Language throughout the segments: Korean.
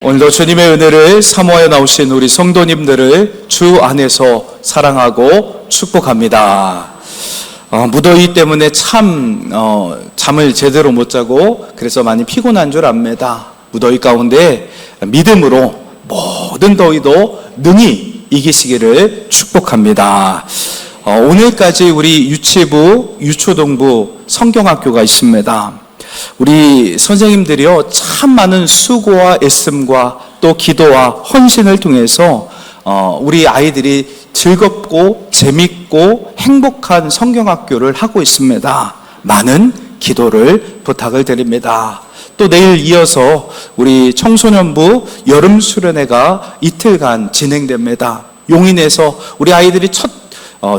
오늘도 주님의 은혜를 사모하여 나오신 우리 성도님들을 주 안에서 사랑하고 축복합니다. 무더위 때문에 잠을 제대로 못 자고 그래서 많이 피곤한 줄 압니다. 무더위 가운데 믿음으로 모든 더위도 능히 이기시기를 축복합니다. 오늘까지 우리 유치부, 유초동부 성경학교가 있습니다. 우리 선생님들이요, 참 많은 수고와 애씀과 또 기도와 헌신을 통해서 우리 아이들이 즐겁고 재밌고 행복한 성경학교를 하고 있습니다. 많은 기도를 부탁을 드립니다. 또 내일 이어서 우리 청소년부 여름 수련회가 이틀간 진행됩니다. 용인에서 우리 아이들이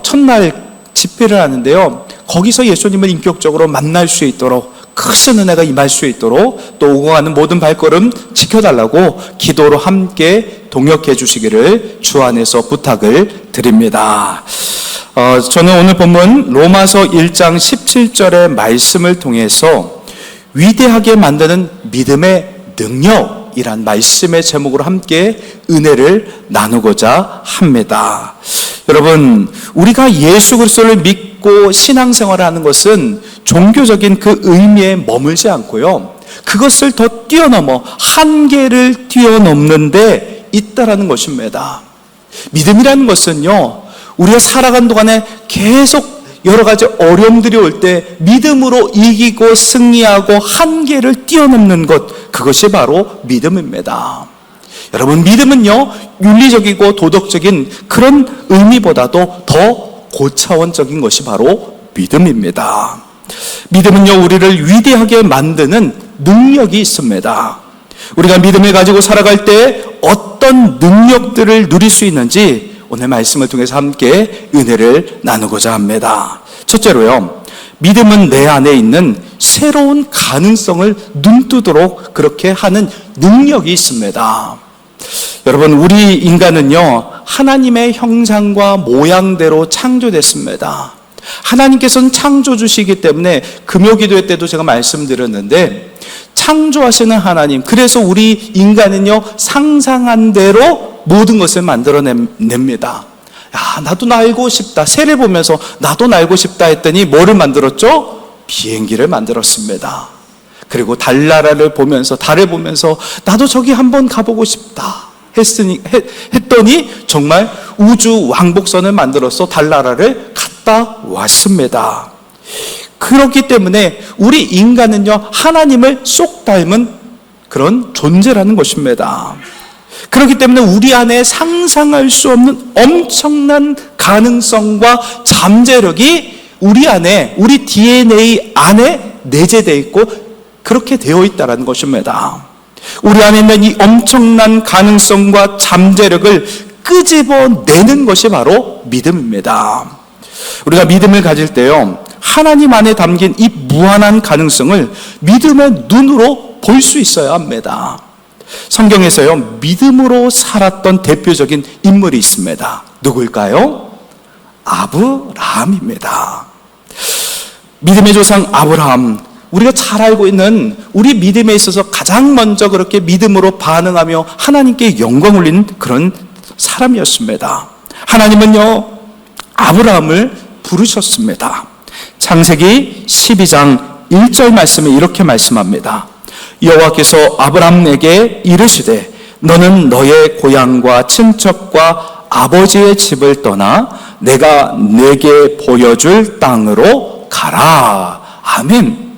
첫날 집회를 하는데요, 거기서 예수님을 인격적으로 만날 수 있도록 크신 은혜가 임할 수 있도록 또 오고 가는 모든 발걸음 지켜달라고 기도로 함께 동역해 주시기를 주 안에서 부탁을 드립니다. 저는 오늘 본문 로마서 1장 17절의 말씀을 통해서 위대하게 만드는 믿음의 능력이란 말씀의 제목으로 함께 은혜를 나누고자 합니다. 여러분, 우리가 예수 그리스도를 믿고 신앙생활을 하는 것은 종교적인 그 의미에 머물지 않고요, 그것을 더 뛰어넘어 한계를 뛰어넘는 데 있다라는 것입니다. 믿음이라는 것은요, 우리가 살아간 동안에 계속 여러 가지 어려움들이 올 때 믿음으로 이기고 승리하고 한계를 뛰어넘는 것, 그것이 바로 믿음입니다. 여러분, 믿음은요, 윤리적이고 도덕적인 그런 의미보다도 더 고차원적인 것이 바로 믿음입니다. 믿음은요, 우리를 위대하게 만드는 능력이 있습니다. 우리가 믿음을 가지고 살아갈 때 어떤 능력들을 누릴 수 있는지 오늘 말씀을 통해서 함께 은혜를 나누고자 합니다. 첫째로요, 믿음은 내 안에 있는 새로운 가능성을 눈뜨도록 그렇게 하는 능력이 있습니다. 여러분, 우리 인간은요, 하나님의 형상과 모양대로 창조됐습니다. 하나님께서는 창조주시기 때문에 금요기도회 때도 제가 말씀드렸는데, 창조하시는 하나님, 그래서 우리 인간은요, 상상한 대로 모든 것을 만들어냅니다. 야, 나도 날고 싶다. 새를 보면서 나도 날고 싶다 했더니 뭐를 만들었죠? 비행기를 만들었습니다. 그리고 달나라를 보면서, 달을 보면서 나도 저기 한번 가보고 싶다 했더니 정말 우주 왕복선을 만들어서 달나라를 갔다 왔습니다. 그렇기 때문에 우리 인간은요, 하나님을 쏙 닮은 그런 존재라는 것입니다. 그렇기 때문에 우리 안에 상상할 수 없는 엄청난 가능성과 잠재력이 우리 안에, 우리 DNA 안에 내재되어 있고 그렇게 되어 있다는 것입니다. 우리 안에 있는 이 엄청난 가능성과 잠재력을 끄집어내는 것이 바로 믿음입니다. 우리가 믿음을 가질 때요, 하나님 안에 담긴 이 무한한 가능성을 믿음의 눈으로 볼 수 있어야 합니다. 성경에서요, 믿음으로 살았던 대표적인 인물이 있습니다. 누구일까요? 아브라함입니다. 믿음의 조상 아브라함, 우리가 잘 알고 있는 우리 믿음에 있어서 가장 먼저 그렇게 믿음으로 반응하며 하나님께 영광 올리는 그런 사람이었습니다. 하나님은요, 아브라함을 부르셨습니다. 창세기 12장 1절 말씀에 이렇게 말씀합니다. 여호와께서 아브라함에게 이르시되 너는 너의 고향과 친척과 아버지의 집을 떠나 내가 내게 보여줄 땅으로 가라. 아멘.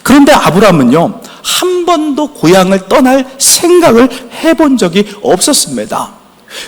그런데 아브라함은요, 한 번도 고향을 떠날 생각을 해본 적이 없었습니다.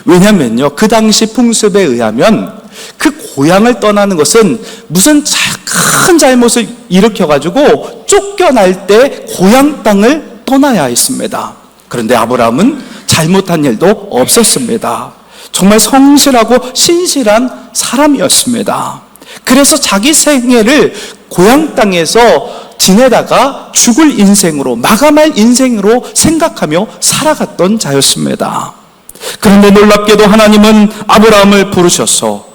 왜냐면요, 그 당시 풍습에 의하면 그 고향을 떠나는 것은 무슨 큰 잘못을 일으켜가지고 쫓겨날 때 고향 땅을 떠나야 했습니다. 그런데 아브라함은 잘못한 일도 없었습니다. 정말 성실하고 신실한 사람이었습니다. 그래서 자기 생애를 고향 땅에서 지내다가 죽을 인생으로, 마감할 인생으로 생각하며 살아갔던 자였습니다. 그런데 놀랍게도 하나님은 아브라함을 부르셔서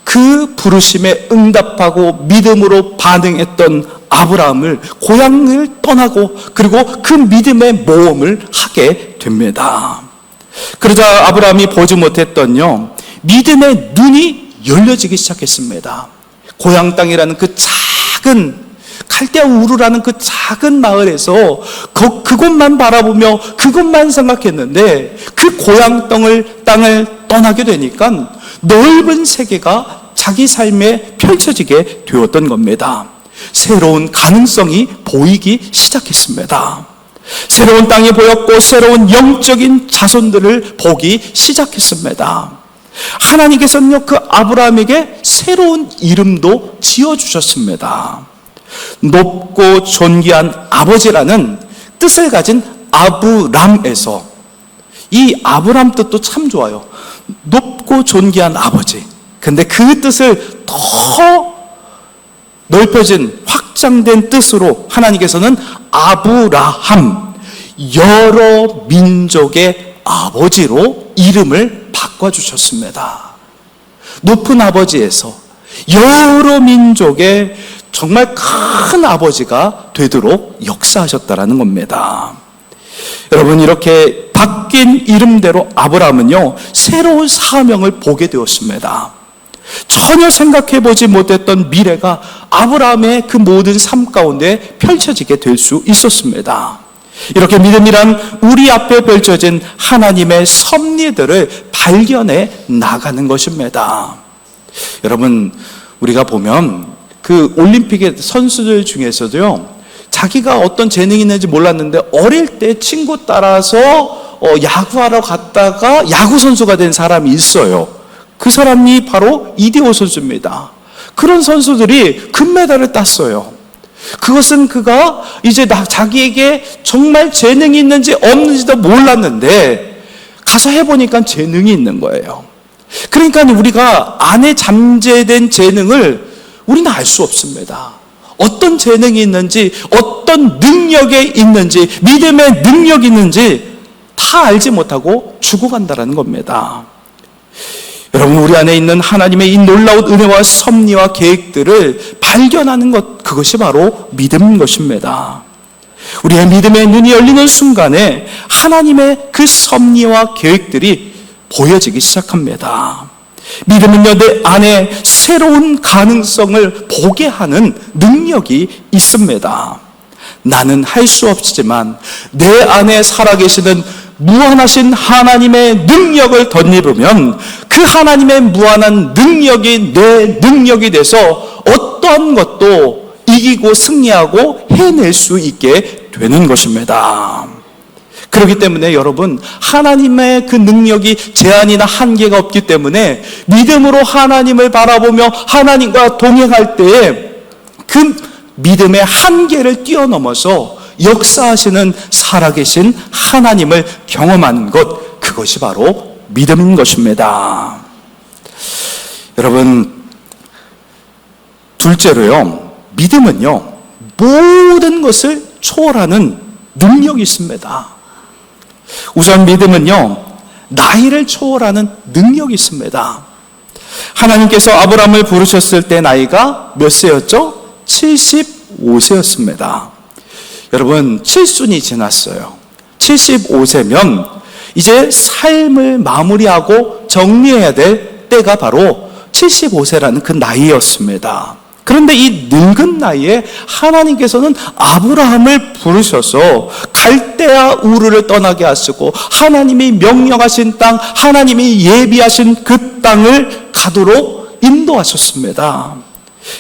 그 부르심에 응답하고 믿음으로 반응했던 아브라함을 고향을 떠나고 그리고 그 믿음의 모험을 하게 됩니다. 그러자 아브라함이 보지 못했던 믿음의 눈이 열려지기 시작했습니다. 고향 땅이라는 그 작은 갈대아 우르라는 그 작은 마을에서 그곳만 바라보며 그것만 생각했는데 그 고향 땅을 떠나게 되니까 넓은 세계가 자기 삶에 펼쳐지게 되었던 겁니다. 새로운 가능성이 보이기 시작했습니다. 새로운 땅이 보였고 새로운 영적인 자손들을 보기 시작했습니다. 하나님께서는요, 그 아브라함에게 새로운 이름도 지어주셨습니다. 높고 존귀한 아버지라는 뜻을 가진 아브람에서, 이 아브람 뜻도 참 좋아요. 높고 존귀한 아버지. 근데 그 뜻을 더 넓혀진 확장된 뜻으로 하나님께서는 아브라함, 여러 민족의 아버지로 이름을 바꿔주셨습니다. 높은 아버지에서 여러 민족의 정말 큰 아버지가 되도록 역사하셨다라는 겁니다. 여러분, 이렇게 바뀐 이름대로 아브라함은요, 새로운 사명을 보게 되었습니다. 전혀 생각해보지 못했던 미래가 아브라함의 그 모든 삶 가운데 펼쳐지게 될 수 있었습니다. 이렇게 믿음이란 우리 앞에 펼쳐진 하나님의 섭리들을 발견해 나가는 것입니다. 여러분, 우리가 보면 그 올림픽의 선수들 중에서도요, 자기가 어떤 재능이 있는지 몰랐는데 어릴 때 친구 따라서 야구하러 갔다가 야구 선수가 된 사람이 있어요. 그 사람이 바로 이대호 선수입니다. 그런 선수들이 금메달을 땄어요. 그것은 그가 이제 자기에게 정말 재능이 있는지 없는지도 몰랐는데 가서 해보니까 재능이 있는 거예요. 그러니까 우리가 안에 잠재된 재능을 우리는 알 수 없습니다. 어떤 재능이 있는지, 어떤 능력이 있는지, 믿음의 능력이 있는지 다 알지 못하고 죽어간다는 겁니다. 여러분, 우리 안에 있는 하나님의 이 놀라운 은혜와 섭리와 계획들을 발견하는 것, 그것이 바로 믿음인 것입니다. 우리의 믿음의 눈이 열리는 순간에 하나님의 그 섭리와 계획들이 보여지기 시작합니다. 믿음은요, 내 안에 새로운 가능성을 보게 하는 능력이 있습니다. 나는 할 수 없지만 내 안에 살아계시는 무한하신 하나님의 능력을 덧입으면 그 하나님의 무한한 능력이 내 능력이 돼서 어떠한 것도 이기고 승리하고 해낼 수 있게 되는 것입니다. 그렇기 때문에 여러분, 하나님의 그 능력이 제한이나 한계가 없기 때문에 믿음으로 하나님을 바라보며 하나님과 동행할 때에 그 믿음의 한계를 뛰어넘어서 역사하시는 살아계신 하나님을 경험하는 것, 그것이 바로 믿음인 것입니다. 여러분, 둘째로요, 믿음은요, 모든 것을 초월하는 능력이 있습니다. 우선 믿음은요, 나이를 초월하는 능력이 있습니다. 하나님께서 아브라함을 부르셨을 때 나이가 몇 세였죠? 75세였습니다. 여러분, 칠순이 지났어요. 75세면 이제 삶을 마무리하고 정리해야 될 때가 바로 75세라는 그 나이였습니다. 그런데 이 늙은 나이에 하나님께서는 아브라함을 부르셔서 갈대아 우르를 떠나게 하시고 하나님이 명령하신 땅, 하나님이 예비하신 그 땅을 가도록 인도하셨습니다.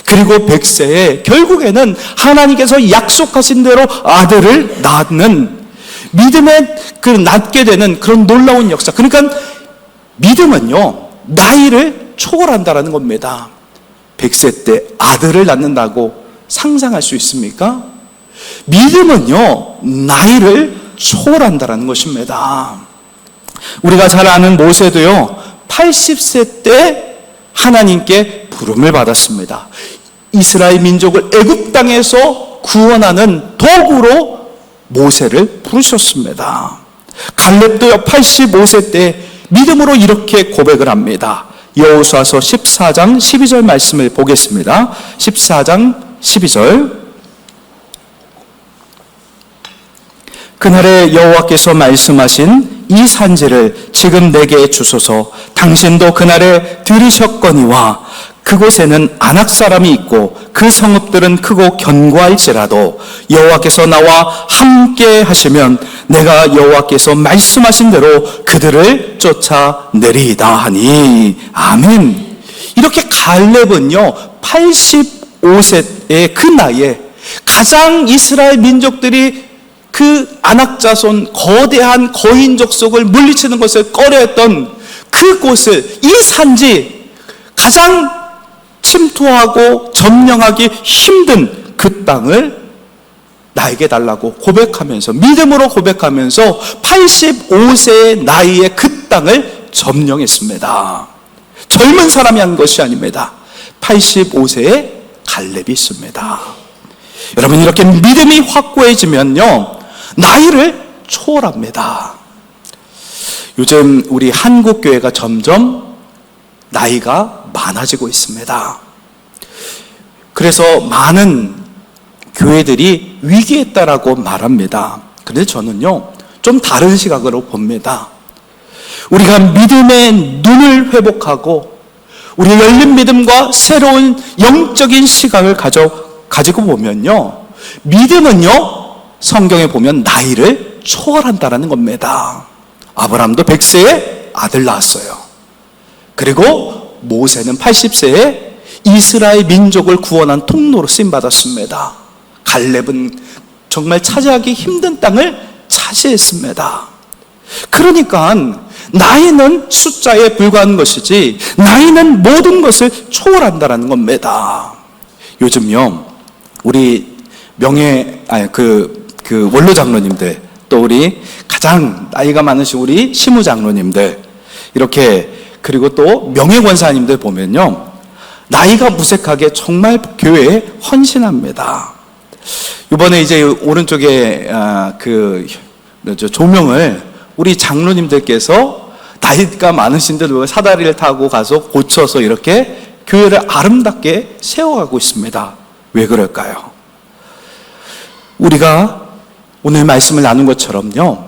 그리고 100세에 결국에는 하나님께서 약속하신 대로 아들을 낳는 믿음에 낳게 되는 그런 놀라운 역사. 그러니까 믿음은요, 나이를 초월한다라는 겁니다. 100세 때 아들을 낳는다고 상상할 수 있습니까? 믿음은요, 나이를 초월한다라는 것입니다. 우리가 잘 아는 모세도요, 80세 때 하나님께 부름을 받았습니다. 이스라엘 민족을 애굽 땅에서 구원하는 도구로 모세를 부르셨습니다. 갈렙도요, 85세 때 믿음으로 이렇게 고백을 합니다. 여호수아서 14장 12절 말씀을 보겠습니다. 14장 12절 그날에 여호와께서 말씀하신 이 산지를 지금 내게 주소서. 당신도 그날에 들으셨거니와 그곳에는 아낙 사람이 있고 그 성읍들은 크고 견고할지라도 여호와께서 나와 함께 하시면 내가 여호와께서 말씀하신 대로 그들을 쫓아내리이다 하니. 아멘. 이렇게 갈렙은요 85세의 그 나이에 가장 이스라엘 민족들이 그 아낙 자손 거대한 거인 족속을 물리치는 것을 꺼려했던 그곳을, 이 산지, 가장 침투하고 점령하기 힘든 그 땅을 나에게 달라고 고백하면서, 믿음으로 고백하면서 85세의 나이에 그 땅을 점령했습니다. 젊은 사람이 한 것이 아닙니다. 85세의 갈렙이 있습니다. 여러분, 이렇게 믿음이 확고해지면요 나이를 초월합니다. 요즘 우리 한국 교회가 점점 나이가 많아지고 있습니다. 그래서 많은 교회들이 위기에 있다라고 말합니다. 그런데 저는요 좀 다른 시각으로 봅니다. 우리가 믿음의 눈을 회복하고 우리 열린 믿음과 새로운 영적인 시각을 가지고 보면요, 믿음은요 성경에 보면 나이를 초월한다는 겁니다. 아브라함도 100세에 아들 낳았어요. 그리고 모세는 80세에 이스라엘 민족을 구원한 통로로 쓰임받았습니다. 갈렙은 정말 차지하기 힘든 땅을 차지했습니다. 그러니까 나이는 숫자에 불과한 것이지 나이는 모든 것을 초월한다는 겁니다. 요즘요 우리 원로 장로님들, 또 우리 가장 나이가 많으신 우리 시무 장로님들, 이렇게, 그리고 또 명예 권사님들 보면요 나이가 무색하게 정말 교회에 헌신합니다. 이번에 이제 오른쪽에 조명을 우리 장로님들께서 나이가 많으신데도 사다리를 타고 가서 고쳐서 이렇게 교회를 아름답게 세워가고 있습니다. 왜 그럴까요? 우리가 오늘 말씀을 나눈 것처럼요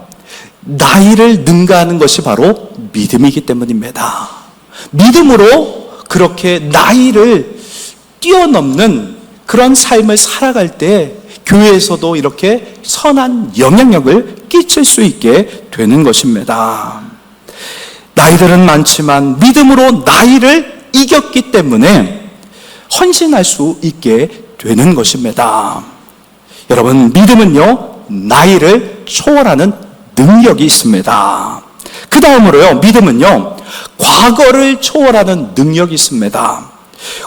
나이를 능가하는 것이 바로 믿음이기 때문입니다. 믿음으로 그렇게 나이를 뛰어넘는 그런 삶을 살아갈 때 교회에서도 이렇게 선한 영향력을 끼칠 수 있게 되는 것입니다. 나이들은 많지만 믿음으로 나이를 이겼기 때문에 헌신할 수 있게 되는 것입니다. 여러분, 믿음은요 나이를 초월하는 능력이 있습니다. 그 다음으로요 믿음은요 과거를 초월하는 능력이 있습니다.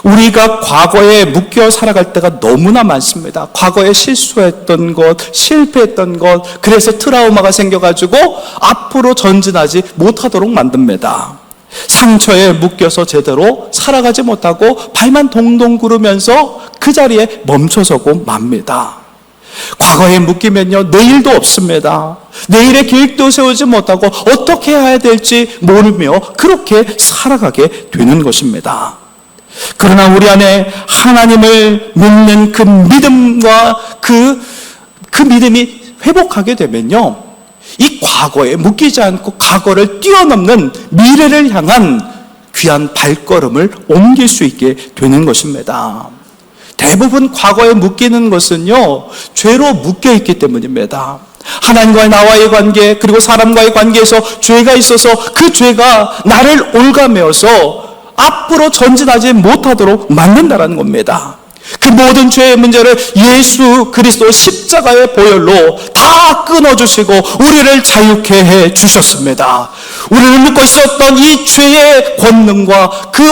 우리가 과거에 묶여 살아갈 때가 너무나 많습니다. 과거에 실수했던 것, 실패했던 것, 그래서 트라우마가 생겨가지고 앞으로 전진하지 못하도록 만듭니다. 상처에 묶여서 제대로 살아가지 못하고 발만 동동 구르면서 그 자리에 멈춰서고 맙니다. 과거에 묶이면요 내일도 없습니다. 내일의 계획도 세우지 못하고 어떻게 해야 될지 모르며 그렇게 살아가게 되는 것입니다. 그러나 우리 안에 하나님을 믿는 그 믿음과 그 믿음이 회복하게 되면요 이 과거에 묶이지 않고 과거를 뛰어넘는 미래를 향한 귀한 발걸음을 옮길 수 있게 되는 것입니다. 대부분 과거에 묶이는 것은요 죄로 묶여있기 때문입니다. 하나님과의 나와의 관계, 그리고 사람과의 관계에서 죄가 있어서 그 죄가 나를 올가매어서 앞으로 전진하지 못하도록 만든다는 겁니다. 그 모든 죄의 문제를 예수 그리스도 십자가의 보혈로 다 끊어주시고 우리를 자유케 해 주셨습니다. 우리를 묶고 있었던 이 죄의 권능과 그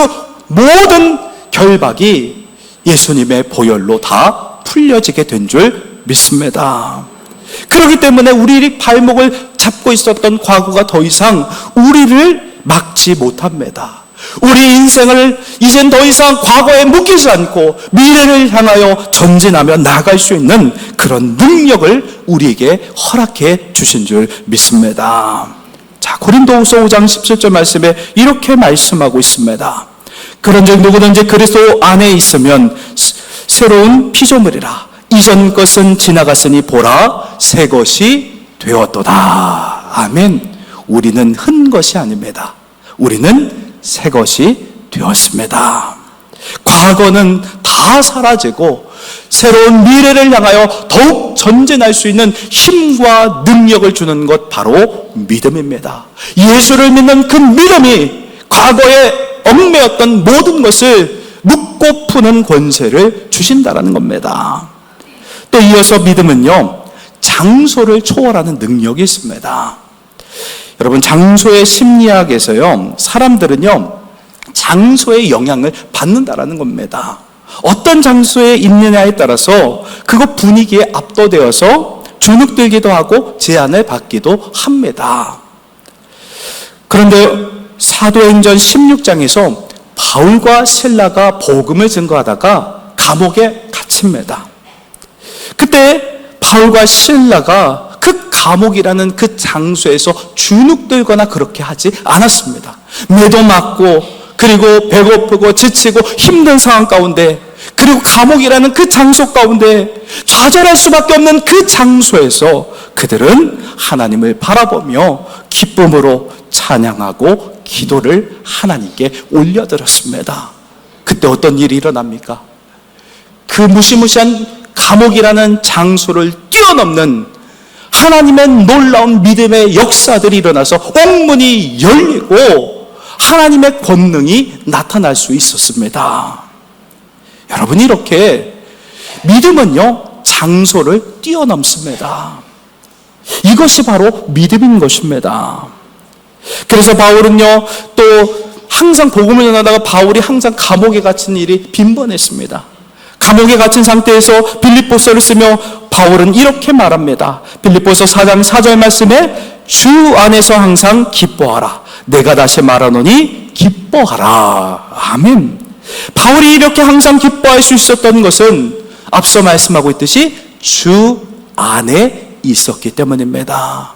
모든 결박이 예수님의 보혈로 다 풀려지게 된 줄 믿습니다. 그렇기 때문에 우리 발목을 잡고 있었던 과거가 더 이상 우리를 막지 못합니다. 우리 인생을 이젠 더 이상 과거에 묶이지 않고 미래를 향하여 전진하며 나아갈 수 있는 그런 능력을 우리에게 허락해 주신 줄 믿습니다. 자, 고린도후서 5장 17절 말씀에 이렇게 말씀하고 있습니다. 그런즉 누구든지 그리스도 안에 있으면 새로운 피조물이라. 이전 것은 지나갔으니 보라 새 것이 되었도다. 아멘. 우리는 흔 것이 아닙니다. 우리는 새 것이 되었습니다. 과거는 다 사라지고 새로운 미래를 향하여 더욱 전진할 수 있는 힘과 능력을 주는 것, 바로 믿음입니다. 예수를 믿는 그 믿음이 과거에 얽매였던 모든 것을 묶고 푸는 권세를 주신다라는 겁니다. 또 이어서 믿음은요, 장소를 초월하는 능력이 있습니다. 여러분, 장소의 심리학에서요, 사람들은요, 장소의 영향을 받는다라는 겁니다. 어떤 장소에 있느냐에 따라서 그것 분위기에 압도되어서 주눅들기도 하고 제한을 받기도 합니다. 그런데 사도행전 16장에서 바울과 실라가 복음을 증거하다가 감옥에 갇힙니다. 그때 바울과 실라가 그 감옥이라는 그 장소에서 주눅들거나 그렇게 하지 않았습니다. 매도 맞고, 그리고 배고프고 지치고 힘든 상황 가운데, 그리고 감옥이라는 그 장소 가운데 좌절할 수밖에 없는 그 장소에서 그들은 하나님을 바라보며 기쁨으로 찬양하고 기도를 하나님께 올려드렸습니다. 그때 어떤 일이 일어납니까? 그 무시무시한 감옥이라는 장소를 뛰어넘는 하나님의 놀라운 믿음의 역사들이 일어나서 옥문이 열리고 하나님의 권능이 나타날 수 있었습니다. 여러분, 이렇게 믿음은요, 장소를 뛰어넘습니다. 이것이 바로 믿음인 것입니다. 그래서 바울은요, 또 항상 복음을 전하다가 바울이 항상 감옥에 갇힌 일이 빈번했습니다. 감옥에 갇힌 상태에서 빌립보서를 쓰며 바울은 이렇게 말합니다. 빌립보서 4장 4절 말씀에 주 안에서 항상 기뻐하라. 내가 다시 말하노니 기뻐하라. 아멘. 바울이 이렇게 항상 기뻐할 수 있었던 것은 앞서 말씀하고 있듯이 주 안에 있었기 때문입니다.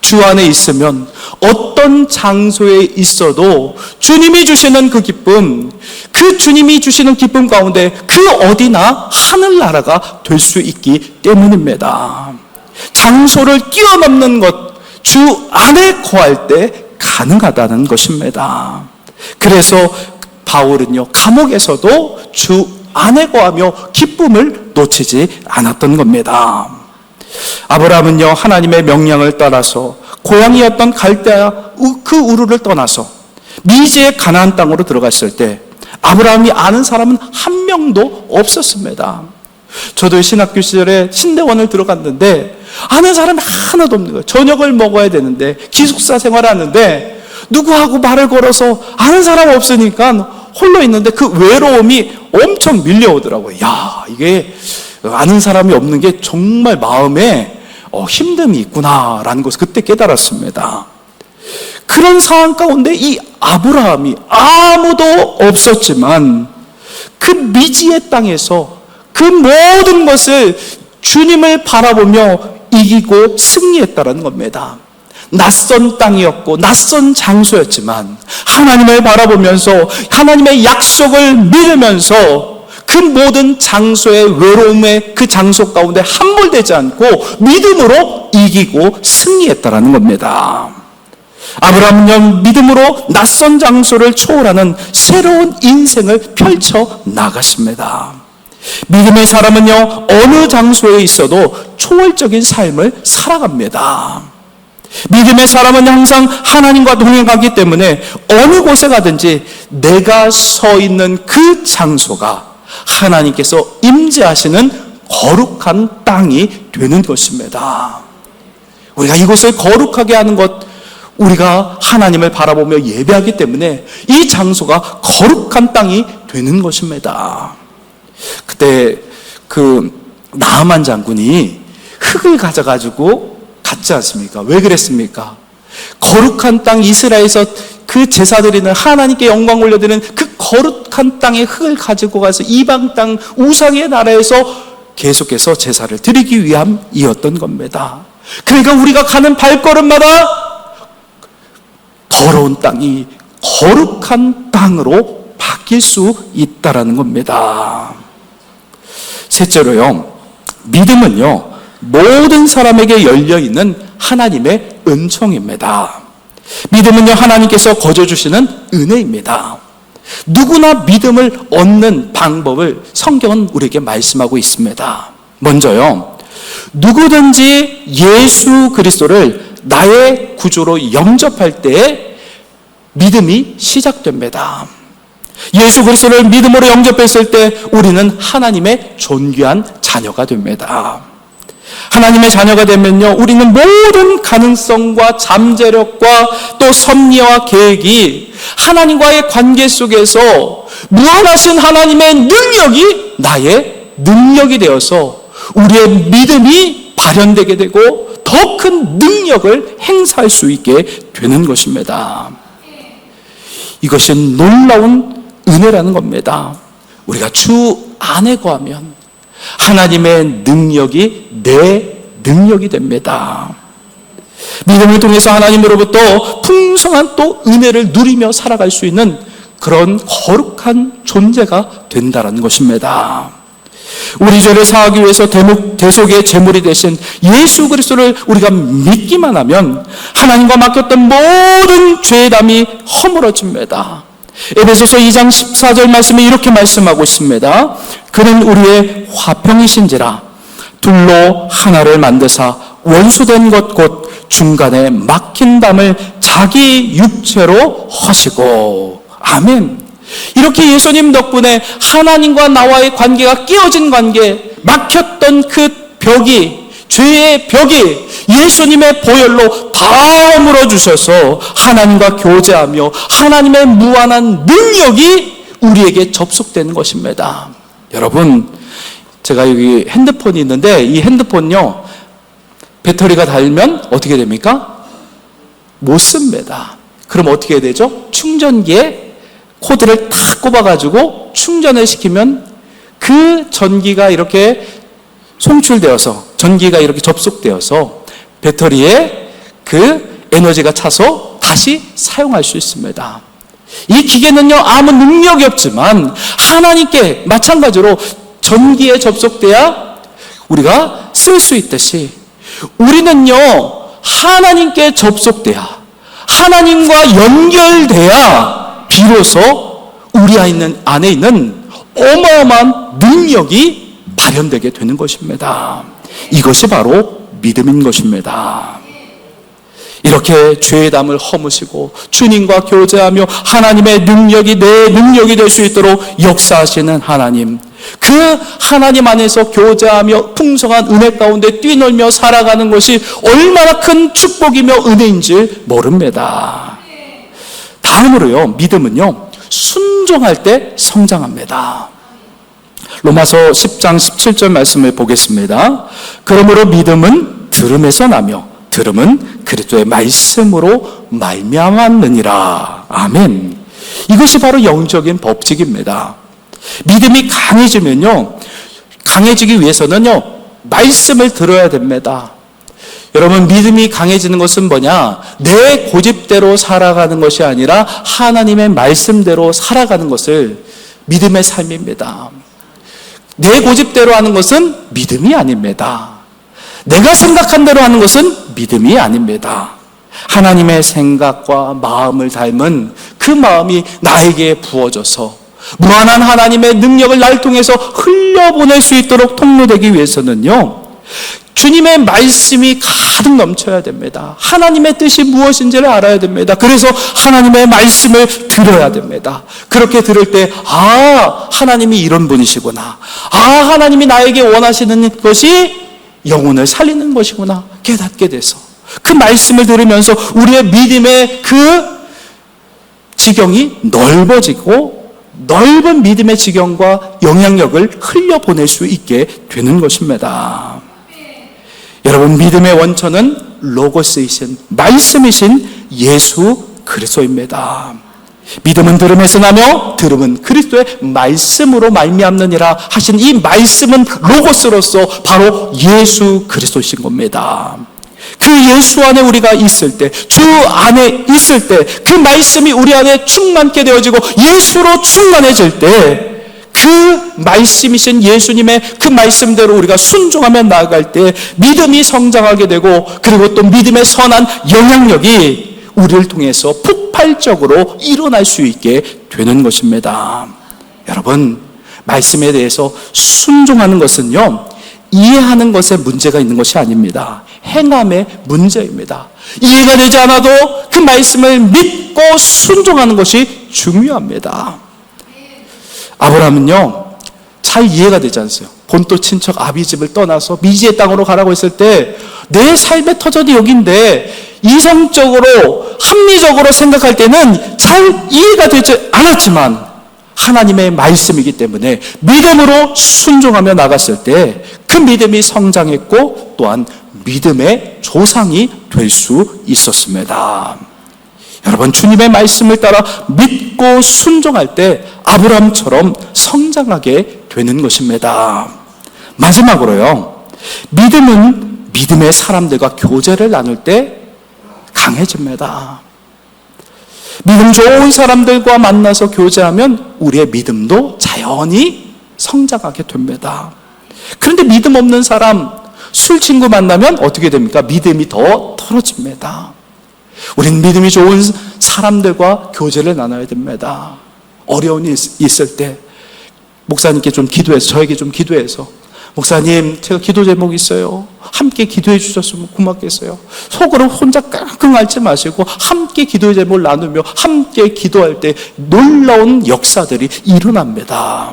주 안에 있으면 어떤 장소에 있어도 주님이 주시는 그 기쁨, 그 주님이 주시는 기쁨 가운데 그 어디나 하늘나라가 될 수 있기 때문입니다. 장소를 뛰어넘는 것, 주 안에 거할 때 가능하다는 것입니다. 그래서 바울은요, 감옥에서도 주 안에 거하며 기쁨을 놓치지 않았던 겁니다. 아브라함은요, 하나님의 명령을 따라서 고향이었던 갈대아 그 우르를 떠나서 미지의 가나안 땅으로 들어갔을 때 아브라함이 아는 사람은 한 명도 없었습니다. 저도 신학교 시절에 신대원을 들어갔는데 아는 사람이 하나도 없는 거예요. 저녁을 먹어야 되는데 기숙사 생활하는데 누구하고 말을 걸어서 아는 사람 없으니까 홀로 있는데 그 외로움이 엄청 밀려오더라고요. 야, 이게 아는 사람이 없는 게 정말 마음에 힘듦이 있구나라는 것을 그때 깨달았습니다. 그런 상황 가운데 이 아브라함이 아무도 없었지만 그 미지의 땅에서 그 모든 것을 주님을 바라보며 이기고 승리했다는 겁니다. 낯선 땅이었고 낯선 장소였지만 하나님을 바라보면서 하나님의 약속을 믿으면서 그 모든 장소의 외로움의 그 장소 가운데 함몰되지 않고 믿음으로 이기고 승리했다는 겁니다. 아브라함은 믿음으로 낯선 장소를 초월하는 새로운 인생을 펼쳐 나갔습니다. 믿음의 사람은요, 어느 장소에 있어도 초월적인 삶을 살아갑니다. 믿음의 사람은 항상 하나님과 동행하기 때문에 어느 곳에 가든지 내가 서 있는 그 장소가 하나님께서 임재하시는 거룩한 땅이 되는 것입니다. 우리가 이곳을 거룩하게 하는 것, 우리가 하나님을 바라보며 예배하기 때문에 이 장소가 거룩한 땅이 되는 것입니다. 그때 그 나하만 장군이 흙을 가져가지고 갔지 않습니까? 왜 그랬습니까? 거룩한 땅 이스라엘에서 그 제사 드리는 하나님께 영광 올려드리는 그 거룩한 땅의 흙을 가지고 가서 이방 땅 우상의 나라에서 계속해서 제사를 드리기 위함이었던 겁니다. 그러니까 우리가 가는 발걸음마다 더러운 땅이 거룩한 땅으로 바뀔 수 있다라는 겁니다. 셋째로요, 믿음은요, 모든 사람에게 열려있는 하나님의 은총입니다. 믿음은요, 하나님께서 거저 주시는 은혜입니다. 누구나 믿음을 얻는 방법을 성경은 우리에게 말씀하고 있습니다. 먼저요, 누구든지 예수 그리스도를 나의 구주로 영접할 때에 믿음이 시작됩니다. 예수 그리스도를 믿음으로 영접했을 때 우리는 하나님의 존귀한 자녀가 됩니다. 하나님의 자녀가 되면요, 우리는 모든 가능성과 잠재력과 또 섭리와 계획이 하나님과의 관계 속에서 무한하신 하나님의 능력이 나의 능력이 되어서 우리의 믿음이 발현되게 되고 더 큰 능력을 행사할 수 있게 되는 것입니다. 이것이 놀라운 은혜라는 겁니다. 우리가 주 안에 거하면 하나님의 능력이 내 능력이 됩니다. 믿음을 통해서 하나님으로부터 풍성한 또 은혜를 누리며 살아갈 수 있는 그런 거룩한 존재가 된다는 것입니다. 우리 죄를 사하기 위해서 대속의 제물이 되신 예수 그리스도를 우리가 믿기만 하면 하나님과 맡겼던 모든 죄의 담이 허물어집니다. 에베소서 2장 14절 말씀에 이렇게 말씀하고 있습니다. 그는 우리의 화평이신지라 둘로 하나를 만드사 원수된 것 곧 중간에 막힌 담을 자기 육체로 허시고. 아멘. 이렇게 예수님 덕분에 하나님과 나와의 관계가 깨어진 관계, 막혔던 그 벽이, 죄의 벽이 예수님의 보혈로 다 허물어 주셔서 하나님과 교제하며 하나님의 무한한 능력이 우리에게 접속되는 것입니다. 여러분, 제가 여기 핸드폰이 있는데 이 핸드폰요, 배터리가 닳으면 어떻게 됩니까? 못 씁니다. 그럼 어떻게 해야 되죠? 충전기에 코드를 탁 꼽아가지고 충전을 시키면 그 전기가 이렇게 송출되어서, 전기가 이렇게 접속되어서 배터리에 그 에너지가 차서 다시 사용할 수 있습니다. 이 기계는요, 아무 능력이 없지만 하나님께 마찬가지로 전기에 접속돼야 우리가 쓸 수 있듯이 우리는요, 하나님께 접속돼야, 하나님과 연결돼야 비로소 우리 안에 있는 어마어마한 능력이 발현되게 되는 것입니다. 이것이 바로 믿음인 것입니다. 이렇게 죄의 담을 허무시고 주님과 교제하며 하나님의 능력이 내 능력이 될 수 있도록 역사하시는 하나님, 그 하나님 안에서 교제하며 풍성한 은혜 가운데 뛰놀며 살아가는 것이 얼마나 큰 축복이며 은혜인지 모릅니다. 다음으로요, 믿음은요, 순종할 때 성장합니다. 로마서 10장 17절 말씀을 보겠습니다. 그러므로 믿음은 들음에서 나며 들음은 그리스도의 말씀으로 말미암았느니라. 아멘. 이것이 바로 영적인 법칙입니다. 믿음이 강해지면요, 강해지기 위해서는요, 말씀을 들어야 됩니다. 여러분, 믿음이 강해지는 것은 뭐냐? 내 고집대로 살아가는 것이 아니라 하나님의 말씀대로 살아가는 것을 믿음의 삶입니다. 내 고집대로 하는 것은 믿음이 아닙니다. 내가 생각한 대로 하는 것은 믿음이 아닙니다. 하나님의 생각과 마음을 닮은 그 마음이 나에게 부어져서 무한한 하나님의 능력을 날 통해서 흘려보낼 수 있도록 통로되기 위해서는요, 주님의 말씀이 가득 넘쳐야 됩니다. 하나님의 뜻이 무엇인지를 알아야 됩니다. 그래서 하나님의 말씀을 들어야 됩니다. 그렇게 들을 때, 하나님이 이런 분이시구나. 하나님이 나에게 원하시는 것이 영혼을 살리는 것이구나. 깨닫게 돼서 그 말씀을 들으면서 우리의 믿음의 그 지경이 넓어지고 넓은 믿음의 지경과 영향력을 흘려보낼 수 있게 되는 것입니다. 여러분, 믿음의 원천은 로고스이신, 말씀이신 예수 그리스도입니다. 믿음은 들음에서 나며 들음은 그리스도의 말씀으로 말미암느니라 하신 이 말씀은 로고스로서 바로 예수 그리스도이신 겁니다. 그 예수 안에 우리가 있을 때, 주 안에 있을 때, 그 말씀이 우리 안에 충만케 되어지고 예수로 충만해질 때, 그 말씀이신 예수님의 그 말씀대로 우리가 순종하며 나아갈 때 믿음이 성장하게 되고, 그리고 또 믿음의 선한 영향력이 우리를 통해서 폭발적으로 일어날 수 있게 되는 것입니다. 여러분, 말씀에 대해서 순종하는 것은요, 이해하는 것에 문제가 있는 것이 아닙니다. 행함의 문제입니다. 이해가 되지 않아도 그 말씀을 믿고 순종하는 것이 중요합니다. 아브라함은요, 잘 이해가 되지 않았어요. 본토 친척 아비집을 떠나서 미지의 땅으로 가라고 했을 때 내 삶의 터전이 여기인데, 이성적으로 합리적으로 생각할 때는 잘 이해가 되지 않았지만 하나님의 말씀이기 때문에 믿음으로 순종하며 나갔을 때 그 믿음이 성장했고, 또한 믿음의 조상이 될 수 있었습니다. 여러분, 주님의 말씀을 따라 믿고 순종할 때 아브라함처럼 성장하게 되는 것입니다. 마지막으로요, 믿음은 믿음의 사람들과 교제를 나눌 때 강해집니다. 믿음 좋은 사람들과 만나서 교제하면 우리의 믿음도 자연히 성장하게 됩니다. 그런데 믿음 없는 사람, 술 친구 만나면 어떻게 됩니까? 믿음이 더 떨어집니다. 우린 믿음이 좋은 사람들과 교제를 나눠야 됩니다. 어려움이 있을 때 목사님께 좀 기도해서, 저에게 좀 기도해서, 목사님, 제가 기도 제목이 있어요. 함께 기도해 주셨으면 고맙겠어요. 속으로 혼자 끙끙 앓지 마시고 함께 기도의 제목을 나누며 함께 기도할 때 놀라운 역사들이 일어납니다.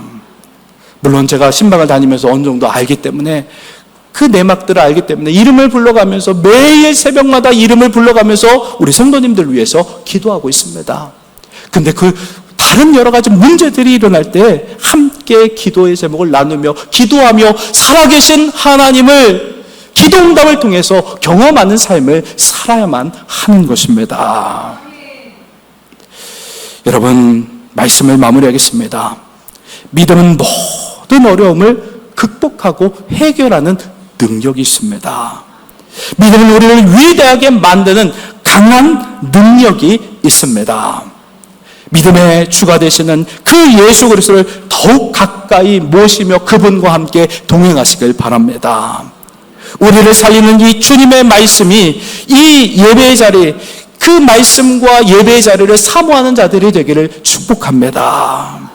물론 제가 신방을 다니면서 어느 정도 알기 때문에, 그 내막들을 알기 때문에 이름을 불러가면서 매일 새벽마다 이름을 불러가면서 우리 성도님들 위해서 기도하고 있습니다. 근데 그 다른 여러 가지 문제들이 일어날 때 함께 기도의 제목을 나누며 기도하며 살아계신 하나님을 기도응답을 통해서 경험하는 삶을 살아야만 하는 것입니다. 여러분, 말씀을 마무리하겠습니다. 믿음은 모든 어려움을 극복하고 해결하는 능력이 있습니다. 믿음은 우리를 위대하게 만드는 강한 능력이 있습니다. 믿음의 주가 되시는 그 예수 그리스도를 더욱 가까이 모시며 그분과 함께 동행하시길 바랍니다. 우리를 살리는 이 주님의 말씀이 이 예배의 자리, 그 말씀과 예배의 자리를 사모하는 자들이 되기를 축복합니다.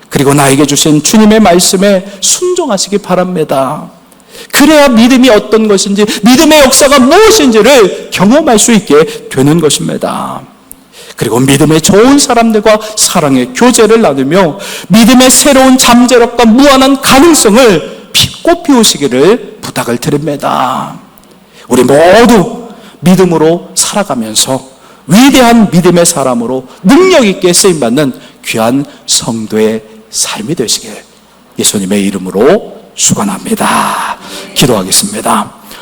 그리고 나에게 주신 주님의 말씀에 순종하시기 바랍니다. 그래야 믿음이 어떤 것인지, 믿음의 역사가 무엇인지를 경험할 수 있게 되는 것입니다. 그리고 믿음의 좋은 사람들과 사랑의 교제를 나누며 믿음의 새로운 잠재력과 무한한 가능성을 꽃피우시기를 부탁을 드립니다. 우리 모두 믿음으로 살아가면서 위대한 믿음의 사람으로 능력 있게 쓰임받는 귀한 성도의 삶이 되시길 예수님의 이름으로 축원합니다. 기도하겠습니다.